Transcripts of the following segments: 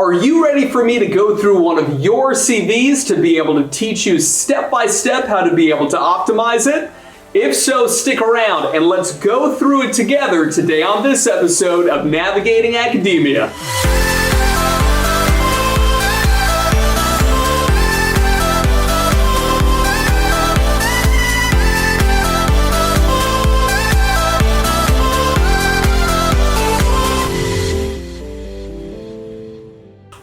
Are you ready for me to go through one of your CVs to be able to teach you step by step how to be able to optimize it? If so, stick around and let's go through it together today on this episode of Navigating Academia.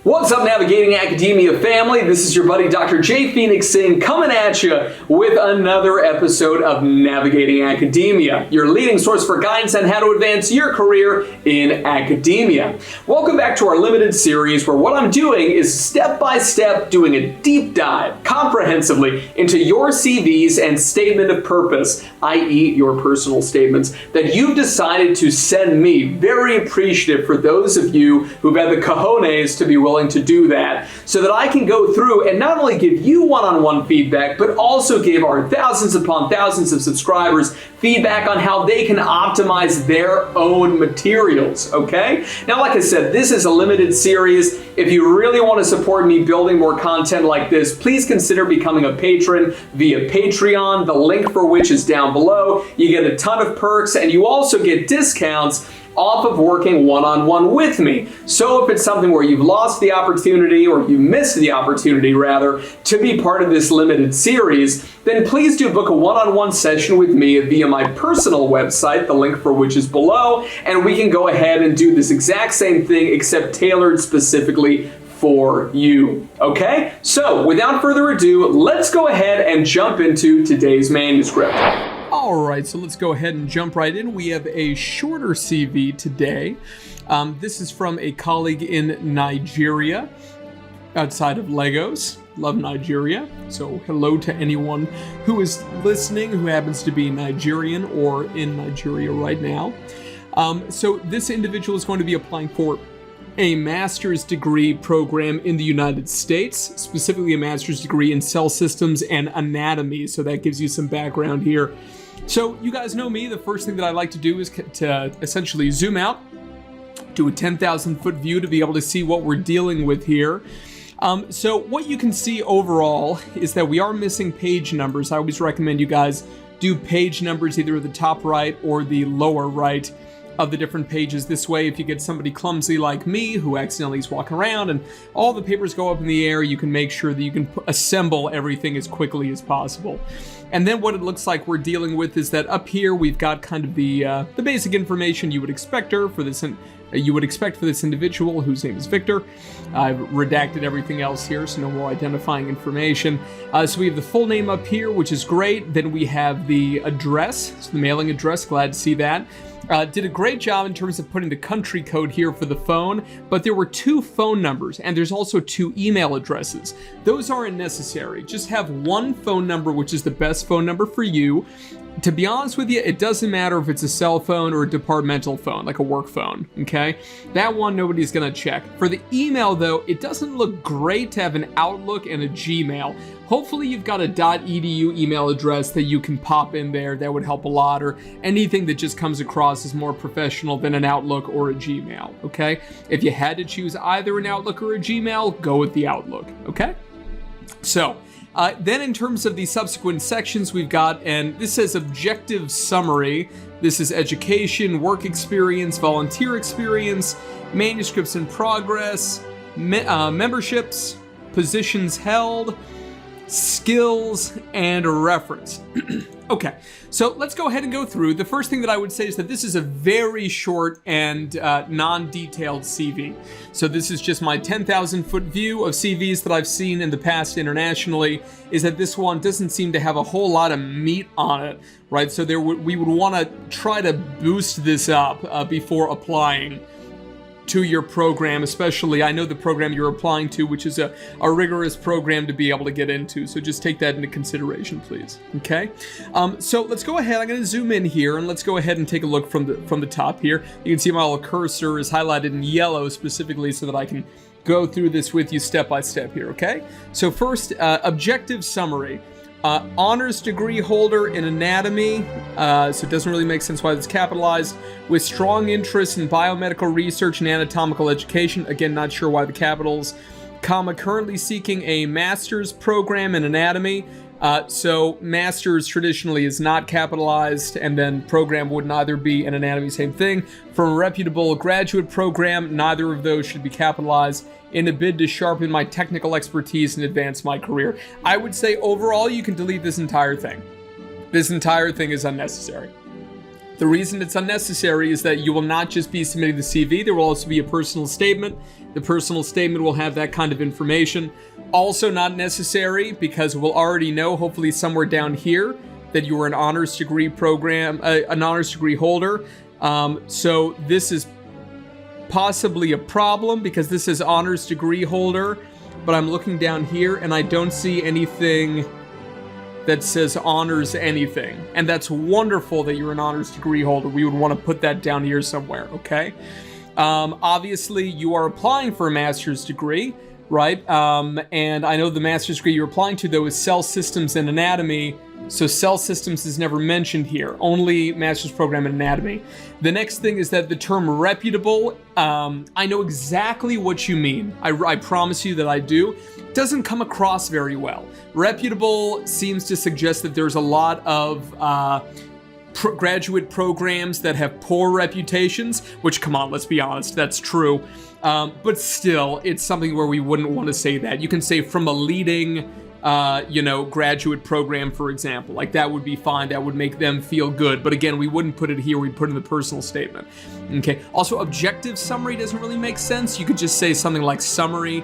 What's up, Navigating Academia family? This is your buddy Dr. J. Phoenix Singh coming at you with another episode of Navigating Academia, your leading source for guidance on how to advance your career in academia. Welcome back to our limited series where what I'm doing is step by step doing a deep dive comprehensively into your CVs and statement of purpose, i.e. your personal statements that you've decided to send me. Very appreciative for those of you who've had the cojones to be willing to do that so that I can go through and not only give you one-on-one feedback, but also give our thousands upon thousands of subscribers feedback on how they can optimize their own materials, okay? Now, like I said, this is a limited series. If you really want to support me building more content like this, please consider becoming a patron via Patreon, the link for which is down below. You get a ton of perks and you also get discounts off of working one-on-one with me. So if it's something where you've lost the opportunity, or you missed the opportunity rather, to be part of this limited series, then please do book a one-on-one session with me via my personal website, the link for which is below, and we can go ahead and do this exact same thing except tailored specifically for you, okay? So without further ado, let's go ahead and jump into today's manuscript. All right, so let's go ahead and jump right in. We have a shorter CV today. This is from a colleague in Nigeria, outside of Lagos. Love Nigeria. So hello to anyone who is listening who happens to be Nigerian or in Nigeria right now. So this individual is going to be applying for a master's degree program in the United States, specifically a master's degree in cell systems and anatomy. So that gives you some background here. So you guys know me, the first thing that I like to do is to essentially zoom out, do a 10,000 foot view to be able to see what we're dealing with here. So what you can see overall is that we are missing page numbers. I always recommend you guys do page numbers either at the top right or the lower right of the different pages. This way, if you get somebody clumsy like me who accidentally is walking around and all the papers go up in the air, you can make sure that you can assemble everything as quickly as possible. And then what it looks like we're dealing with is that up here we've got kind of the basic information you would expect for this individual whose name is Victor. I've redacted everything else here, so no more identifying information. So we have the full name up here, which is great. Then we have the address, so the mailing address, glad to see that. Did a great job in terms of putting the country code here for the phone, but there were 2 phone numbers and there's also 2 email addresses. Those aren't necessary. Just have one phone number, which is the best phone number for you. To be honest with you, it doesn't matter if it's a cell phone or a departmental phone, like a work phone, okay? That one nobody's gonna check. For the email though, it doesn't look great to have an Outlook and a Gmail. Hopefully you've got a .edu email address that you can pop in there. That would help a lot, or anything that just comes across as more professional than an Outlook or a Gmail, okay? If you had to choose either an Outlook or a Gmail, go with the Outlook, okay? So, then in terms of the subsequent sections we've got, and this says objective summary. This is education, work experience, volunteer experience, manuscripts in progress, memberships, positions held, skills, and a reference. Okay, so let's go ahead and go through. The first thing that I would say is that this is a very short and non-detailed CV. So this is just my 10,000 foot view of CVs that I've seen in the past internationally, is that this one doesn't seem to have a whole lot of meat on it, right? So we would want to try to boost this up before applying to your program, especially I know the program you're applying to, which is a rigorous program to be able to get into. So just take that into consideration, please. Okay. So let's go ahead. I'm going to zoom in here and let's go ahead and take a look from the top here. You can see my little cursor is highlighted in yellow specifically so that I can go through this with you step by step here. Okay. So first, objective summary. Honors degree holder in anatomy, so it doesn't really make sense why it's capitalized, with strong interest in biomedical research and anatomical education. Again, not sure why the capitals. Comma, currently seeking a master's program in anatomy. So master's traditionally is not capitalized, and then program would neither be in anatomy, same thing. From a reputable graduate program, neither of those should be capitalized, in a bid to sharpen my technical expertise and advance my career. I would say overall you can delete this entire thing. This entire thing is unnecessary. The reason it's unnecessary is that you will not just be submitting the CV, there will also be a personal statement. The personal statement will have that kind of information. Also not necessary because we'll already know, hopefully somewhere down here, that you are an honors degree program, an honors degree holder. So this is possibly a problem because this is honors degree holder, but I'm looking down here and I don't see anything that says honors anything. And that's wonderful that you're an honors degree holder. We would want to put that down here somewhere, okay? Obviously, you are applying for a master's degree, right? And I know the master's degree you're applying to, though, is cell systems and anatomy. So cell systems is never mentioned here, only master's program in anatomy. The next thing is that the term reputable, I know exactly what you mean. I promise you that I do. Doesn't come across very well. Reputable seems to suggest that there's a lot of graduate programs that have poor reputations, which, come on, let's be honest, that's true. But still, it's something where we wouldn't want to say that. You can say from a leading graduate program, for example. Like, that would be fine. That would make them feel good. But again, we wouldn't put it here. We'd put it in the personal statement. Okay. Also, objective summary doesn't really make sense. You could just say something like summary.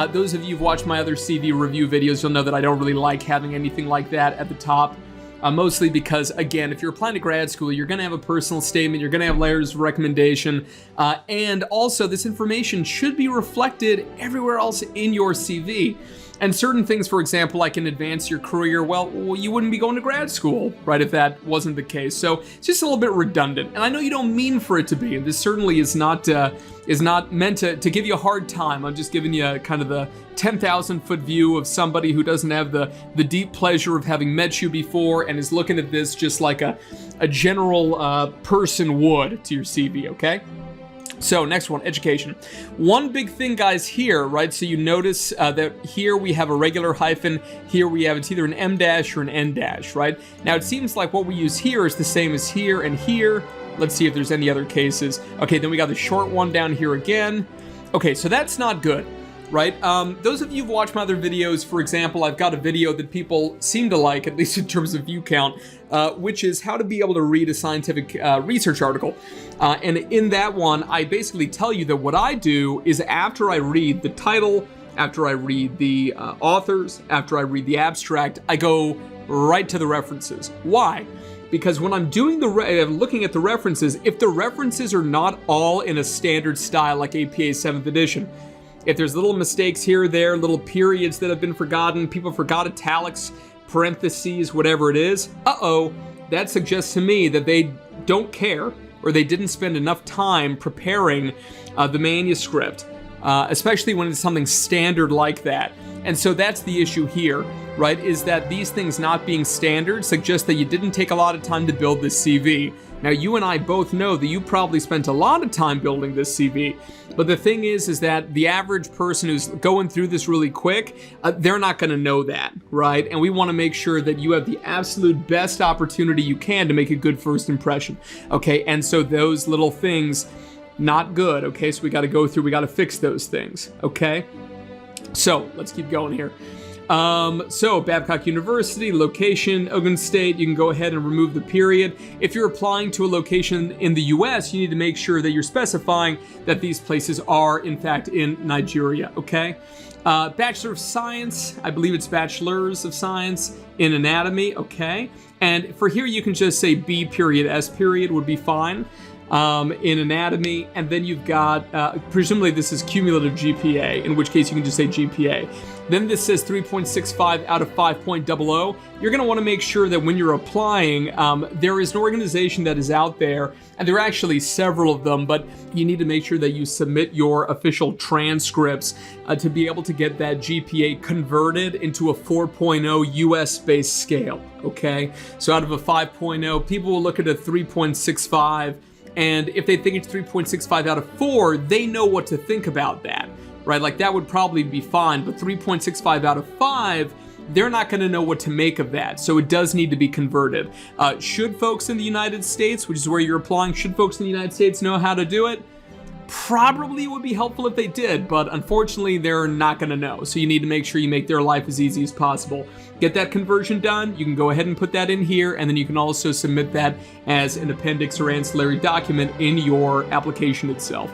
Those of you who've watched my other CV review videos, you'll know that I don't really like having anything like that at the top. Mostly because, again, if you're applying to grad school, you're going to have a personal statement, you're going to have letters of recommendation, and also this information should be reflected everywhere else in your CV. And certain things, for example, like in advance your career, well, you wouldn't be going to grad school, right, if that wasn't the case. So it's just a little bit redundant. And I know you don't mean for it to be, and this certainly is not meant to give you a hard time. I'm just giving you kind of the 10,000-foot view of somebody who doesn't have the deep pleasure of having met you before and is looking at this just like a general person would to your CV, okay? So next one, education. One big thing, guys, here, right? So you notice that here we have a regular hyphen. Here we have, it's either an M dash or an N dash, right? Now it seems like what we use here is the same as here and here. Let's see if there's any other cases. Okay, then we got the short one down here again. Okay, so that's not good, right? Those of you who've watched my other videos, for example, I've got a video that people seem to like, at least in terms of view count, which is how to be able to read a scientific research article. And in that one, I basically tell you that what I do is after I read the title, after I read the authors, after I read the abstract, I go right to the references. Why? Because when I'm doing looking at the references, if the references are not all in a standard style like APA 7th edition, if there's little mistakes here or there, little periods that have been forgotten, people forgot italics, parentheses, whatever it is, that suggests to me that they don't care or they didn't spend enough time preparing the manuscript, especially when it's something standard like that. And so that's the issue here, right, is that these things not being standard suggest that you didn't take a lot of time to build this CV. Now, you and I both know that you probably spent a lot of time building this CV, but the thing is that the average person who's going through this really quick, they're not going to know that, right? And we want to make sure that you have the absolute best opportunity you can to make a good first impression, okay? And so those little things, not good, okay? So we got to fix those things, okay? So let's keep going here. So Babcock University, location, Ogun State, you can go ahead and remove the period. If you're applying to a location in the US, you need to make sure that you're specifying that these places are, in fact, in Nigeria, okay? Bachelor of Science, I believe it's Bachelors of Science in Anatomy, okay? And for here, you can just say B period, S period would be fine. in anatomy, and then you've got, presumably this is cumulative GPA, in which case you can just say GPA. Then this says 3.65 out of 5.00. You're gonna wanna make sure that when you're applying, there is an organization that is out there, and there are actually several of them, but you need to make sure that you submit your official transcripts to be able to get that GPA converted into a 4.0 US-based scale, okay? So out of a 5.0, people will look at a 3.65, and if they think it's 3.65 out of 4, they know what to think about that, right? Like that would probably be fine, but 3.65 out of 5, they're not going to know what to make of that. So it does need to be converted. Should folks in the United States, which is where you're applying, should folks in the United States know how to do it? Probably would be helpful if they did, but unfortunately they're not going to know. So you need to make sure you make their life as easy as possible. Get that conversion done. You can go ahead and put that in here, and then you can also submit that as an appendix or ancillary document in your application itself.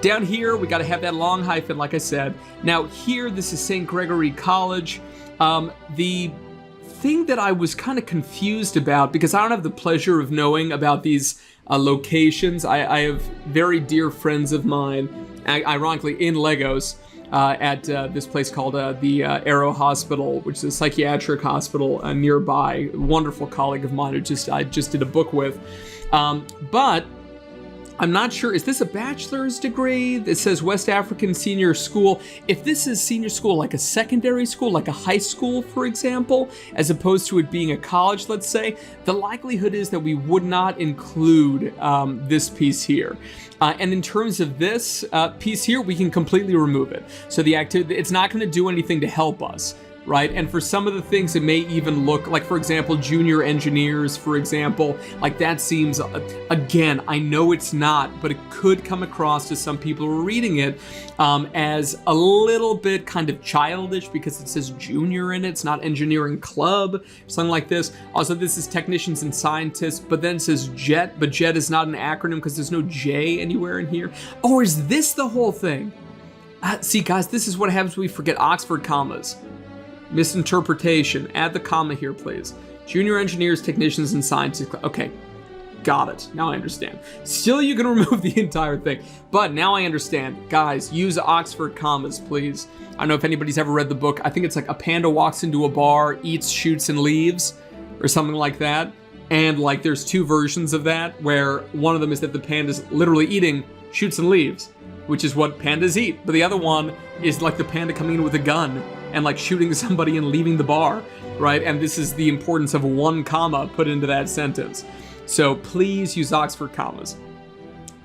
Down here, we got to have that long hyphen, like I said. Now here, this is St. Gregory College. The thing that I was kind of confused about, because I don't have the pleasure of knowing about these locations. I have very dear friends of mine, ironically in Lagos, at this place called the Arrow Hospital, which is a psychiatric hospital nearby. A wonderful colleague of mine who I just did a book with. But I'm not sure, is this a bachelor's degree? It says West African Senior School. If this is senior school, like a secondary school, like a high school, for example, as opposed to it being a college, let's say, the likelihood is that we would not include this piece here. And in terms of this piece here, we can completely remove it. So the activity, it's not going to do anything to help us, right? And for some of the things, it may even look like, for example, junior engineers, for example, like that seems, again, I know it's not, but it could come across to some people who are reading it as a little bit kind of childish because it says junior in it. It's not engineering club, something like this. Also, this is technicians and scientists, but then it says JET, but JET is not an acronym because there's no J anywhere in here. Or is this the whole thing? See, guys, this is what happens when we forget Oxford commas. Misinterpretation. Add the comma here, please. Junior engineers, technicians, and scientists. Okay, got it. Now I understand. Still, you can remove the entire thing, but now I understand. Guys, use Oxford commas, please. I don't know if anybody's ever read the book. I think it's like a panda walks into a bar, eats, shoots, and leaves, or something like that. And like, there's two versions of that, where one of them is that the panda's literally eating, shoots, and leaves, which is what pandas eat. But the other one is like the panda coming in with a gun and like shooting somebody and leaving the bar, right? And this is the importance of one comma put into that sentence. So please use Oxford commas.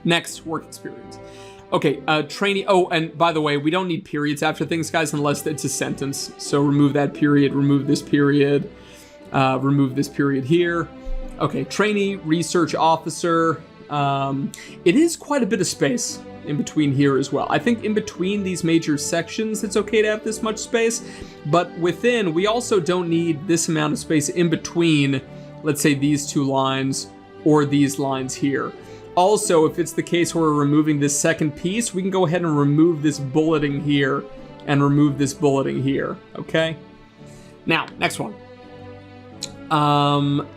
Next, work experience. Okay, training. Oh, and by the way, we don't need periods after things, guys, unless it's a sentence. So remove that period, remove this period here. Okay, trainee, research officer. It is quite a bit of space in between here as well. I think in between these major sections, it's okay to have this much space, but within, we also don't need this amount of space in between, let's say these two lines or these lines here. Also, if it's the case where we're removing this second piece, we can go ahead and remove this bulleting here and remove this bulleting here, okay? Now, next one.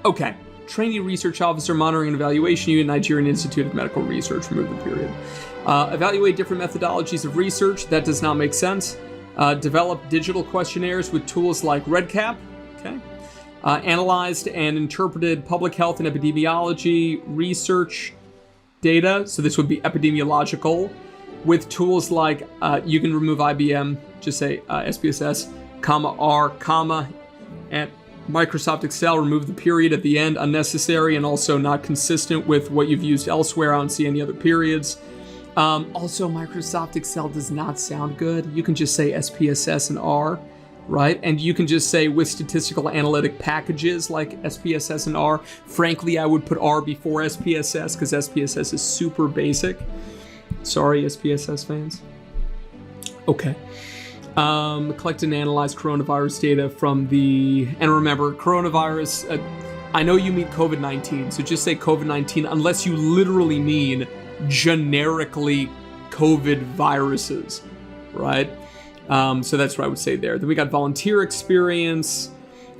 Okay. Trainee Research Officer, Monitoring and Evaluation Unit, Nigerian Institute of Medical Research, remove the period. Evaluate different methodologies of research, that does not make sense. Develop digital questionnaires with tools like REDCap, okay. Analyzed and interpreted public health and epidemiology research data, so this would be epidemiological, with tools like, you can remove IBM, just say SPSS, comma, R, comma, and Microsoft Excel, remove the period at the end, unnecessary and also not consistent with what you've used elsewhere. I don't see any other periods. Also, Microsoft Excel does not sound good. You can just say SPSS and R, right? And you can just say with statistical analytic packages like SPSS and R. Frankly, I would put R before SPSS because SPSS is super basic. Sorry, SPSS fans. Okay. Collect and analyze coronavirus data from the, and remember, coronavirus, I know you mean COVID-19, so just say COVID-19 unless you literally mean generically COVID viruses, right? So that's what I would say there. Then we got volunteer experience.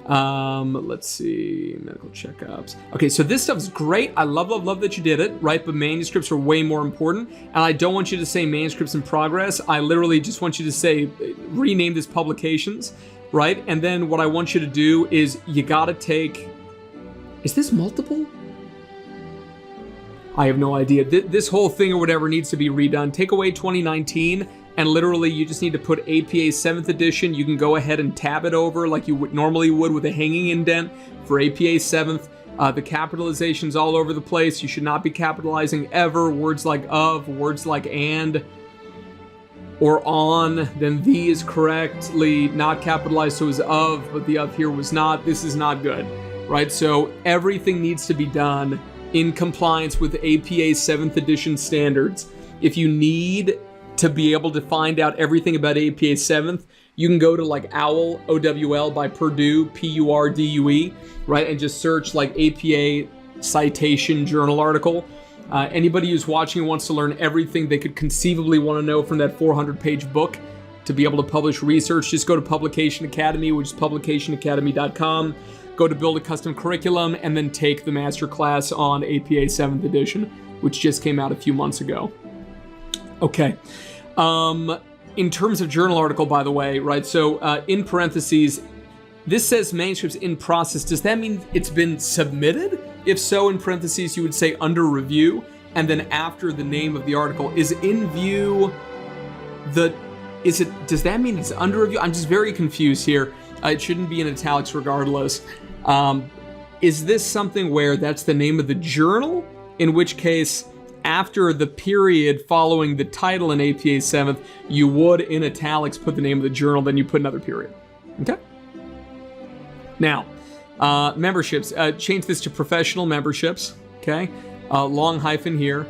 Let's see, medical checkups. Okay, so this stuff's great. I love that you did it, right? But manuscripts are way more important. And I don't want you to say manuscripts in progress. I literally just want you to say, rename this publications, right? And then what I want you to do is you gotta take, is this multiple? I have no idea. This whole thing or whatever needs to be redone. Take away 2019. And literally, you just need to put APA 7th edition. You can go ahead and tab it over like you normally would with a hanging indent for APA 7th. The capitalization's all over the place. You should not be capitalizing ever. Words like of, words like and, or on. Then the is correctly not capitalized, so it was of, but the of here was not. This is not good, right? So everything needs to be done in compliance with APA 7th edition standards. If you need to be able to find out everything about APA 7th, you can go to like OWL, OWL by Purdue, Purdue, right? And just search like APA citation journal article. Anybody who's watching and wants to learn everything they could conceivably want to know from that 400-page book to be able to publish research, just go to Publication Academy, which is publicationacademy.com. Go to Build a Custom Curriculum, and then take the master class on APA 7th edition, which just came out a few months ago. Okay. In terms of journal article, by the way, right? So in parentheses, this says manuscripts in process. Does that mean it's been submitted? If so, in parentheses, you would say under review. And then after the name of the article, is in view does that mean it's under review? I'm just very confused here. It shouldn't be in italics regardless. Is this something where that's the name of the journal? In which case, after the period following the title in APA 7th, you would, in italics, put the name of the journal, then you put another period. Okay? Now, memberships. Change this to professional memberships. Okay? Long hyphen here.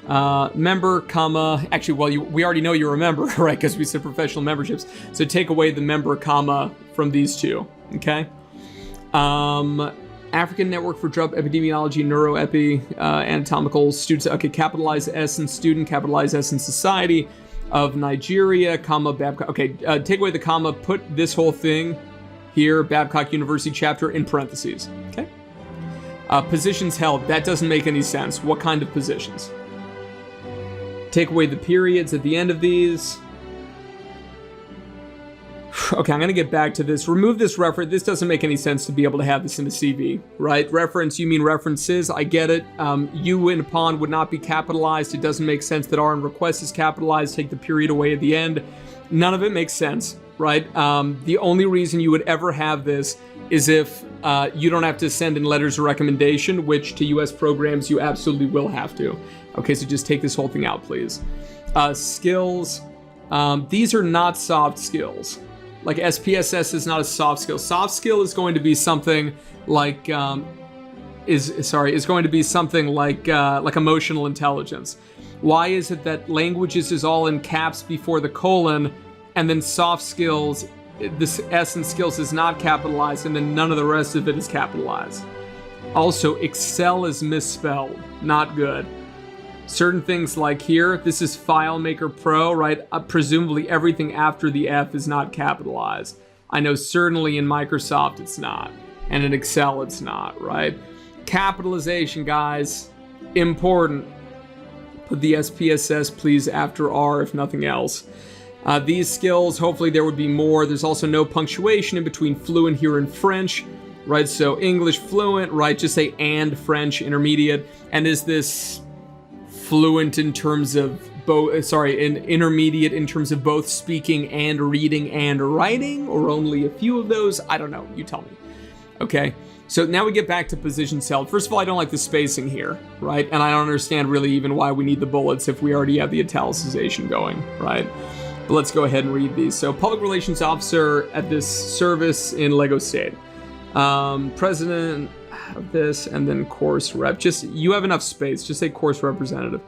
Member, comma. Actually, well, we already know you're a member, right? Because we said professional memberships. So take away the member, comma, from these two. Okay? African Network for Drug Epidemiology, Neuroepi, Anatomical Students. Okay, capitalize S in student, capitalize S in Society of Nigeria, comma, Babcock. Okay, take away the comma, put this whole thing here, Babcock University chapter, in parentheses. Okay? Positions held. That doesn't make any sense. What kind of positions? Take away the periods at the end of these. Okay, I'm going to get back to this. Remove this reference. This doesn't make any sense to be able to have this in the CV, right? Reference, you mean references. I get it. You and upon would not be capitalized. It doesn't make sense that R in request is capitalized. Take the period away at the end. None of it makes sense, right? The only reason you would ever have this is if you don't have to send in letters of recommendation, which to U.S. programs you absolutely will have to. Okay, so just take this whole thing out, please. Skills. These are not soft skills. Like SPSS is not a soft skill. Soft skill is going to be something like is going to be something like emotional intelligence. Why is it that languages is all in caps before the colon, and then soft skills, this S in skills is not capitalized, and then none of the rest of it is capitalized? Also, Excel is misspelled. Not good. Certain things like here, this is FileMaker Pro, right? Presumably everything after the F is not capitalized. I know certainly in Microsoft it's not, and in Excel it's not, right? Capitalization, guys, important. Put the SPSS, please, after R, if nothing else. These skills, hopefully there would be more. There's also no punctuation in between fluent here and French, right? So English fluent, right? Just say and French intermediate. And is this fluent in terms of both, intermediate in terms of both speaking and reading and writing, or only a few of those? I don't know. You tell me. Okay. So now we get back to positions held. First of all, I don't like the spacing here, right? And I don't understand really even why we need the bullets if we already have the italicization going, right? But let's go ahead and read these. So public relations officer at this service in Lego State. President of this, and then course rep. Just, you have enough space. Just say course representative.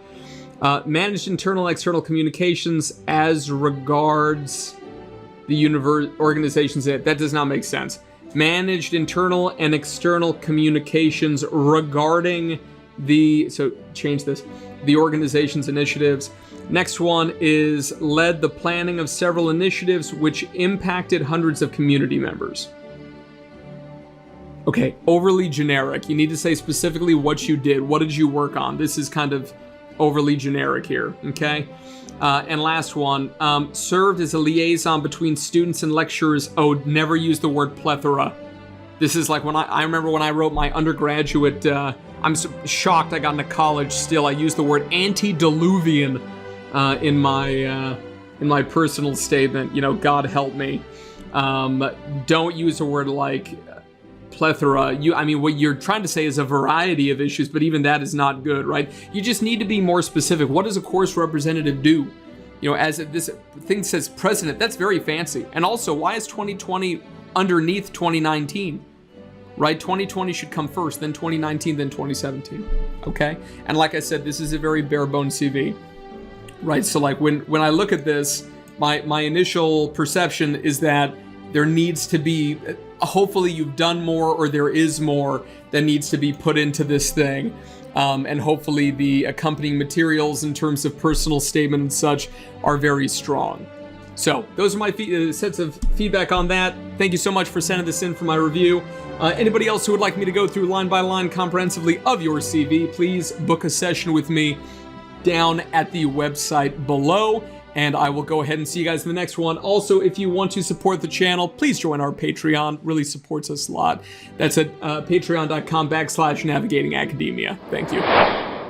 Managed internal and external communications as regards the organizations. That does not make sense. Managed internal and external communications regarding so change this, the organization's initiatives. Next one is led the planning of several initiatives which impacted hundreds of community members. Okay, overly generic. You need to say specifically what you did. What did you work on? This is kind of overly generic here, okay? And last one, served as a liaison between students and lecturers. Oh, never use the word plethora. This is like when I remember when I wrote my undergraduate, I'm shocked I got into college still. I used the word antediluvian in my personal statement. You know, God help me. Don't use a word like plethora. What you're trying to say is a variety of issues, but even that is not good, right? You just need to be more specific. What does a course representative do? You know, as this thing says president, that's very fancy. And also, why is 2020 underneath 2019? Right? 2020 should come first, then 2019, then 2017. Okay? And like I said, this is a very bare bones CV. Right? So like when I look at this, my initial perception is that there needs to be, hopefully you've done more, or there is more that needs to be put into this thing. And hopefully the accompanying materials in terms of personal statement and such are very strong. So those are my sets of feedback on that. Thank you so much for sending this in for my review. Anybody else who would like me to go through line by line comprehensively of your CV, please book a session with me down at the website below. And I will go ahead and see you guys in the next one. Also, if you want to support the channel, please join our Patreon. Really supports us a lot. That's at patreon.com/navigatingacademia. Thank you.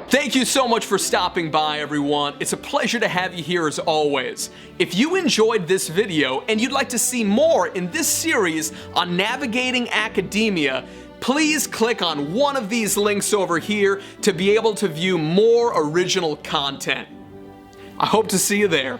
Thank you so much for stopping by, everyone. It's a pleasure to have you here as always. If you enjoyed this video and you'd like to see more in this series on navigating academia, please click on one of these links over here to be able to view more original content. I hope to see you there.